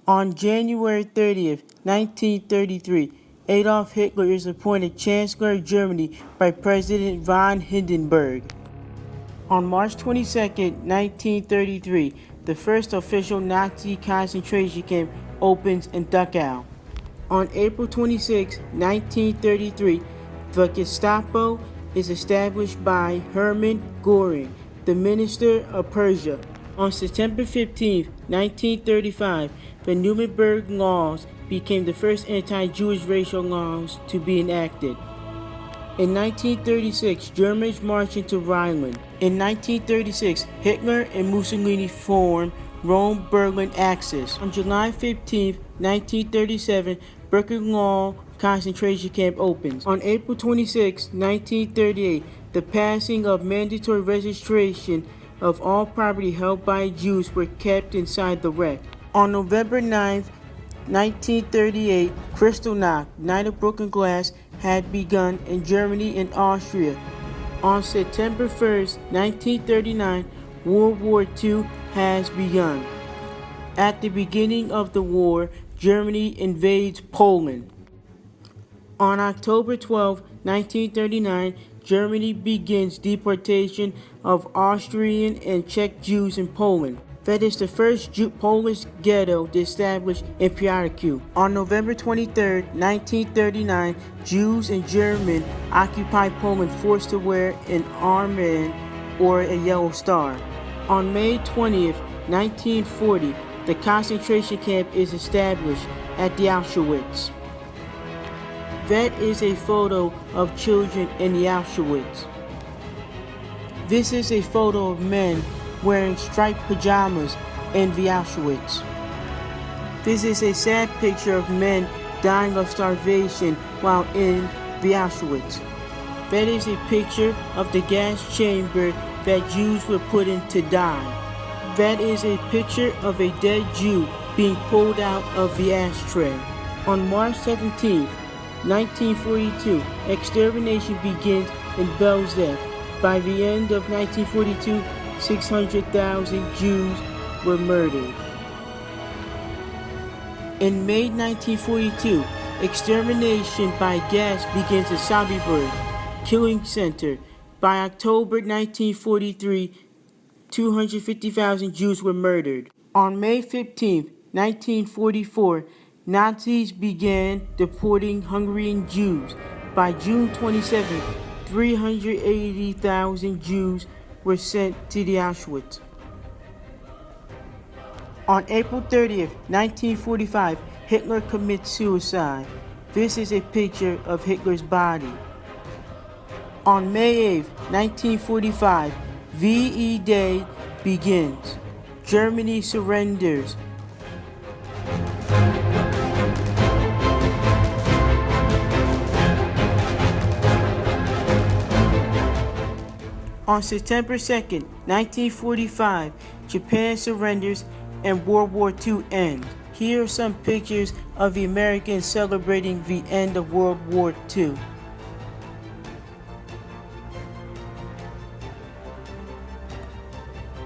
On January 30th, 1933, Adolf Hitler is appointed Chancellor of Germany by President von Hindenburg. On March 22, 1933, the first official Nazi concentration camp opens in Dachau. On April 26, 1933, the Gestapo is established by Hermann Göring, the Minister of Persia. On September 15, 1935, the Nuremberg Laws became the first anti-Jewish racial laws to be enacted. In 1936, Germans marched into Rhineland. In 1936, Hitler and Mussolini formed Rome-Berlin Axis. On July 15, 1937, Birkenau concentration camp opens. On April 26, 1938, the passing of mandatory registration of all property held by Jews were kept inside the wreck. On November 9, 1938, Kristallnacht, Night of Broken Glass, had begun in Germany and Austria. On September 1st, 1939, World War II has begun. At the beginning of the war, Germany invades Poland. On October 12, 1939, Germany begins deportation of Austrian and Czech Jews in Poland. That is the first Polish ghetto established in Piotrków. On November 23, 1939, Jews and Germans occupied Poland, forced to wear an armband or a yellow star. On May 20, 1940, the concentration camp is established at the Auschwitz. That is a photo of children in the Auschwitz. This is a photo of men wearing striped pajamas in the Auschwitz. This is a sad picture of men dying of starvation while in the Auschwitz. That is a picture of the gas chamber that Jews were put in to die. That is a picture of a dead Jew being pulled out of the ashtray. On March 17, 1942, extermination begins in Belzec. By the end of 1942, 600,000 Jews were murdered. In May 1942, extermination by gas begins at Sobibor Killing Center. By October 1943, 250,000 Jews were murdered. On May 15, 1944, Nazis began deporting Hungarian Jews. By June 27, 380,000 Jews were sent to the Auschwitz. On April 30, 1945, Hitler commits suicide. This is a picture of Hitler's body. On May 8, 1945, VE Day begins. Germany surrenders. On September 2, 1945, Japan surrenders and World War II ends. Here are some pictures of the Americans celebrating the end of World War II.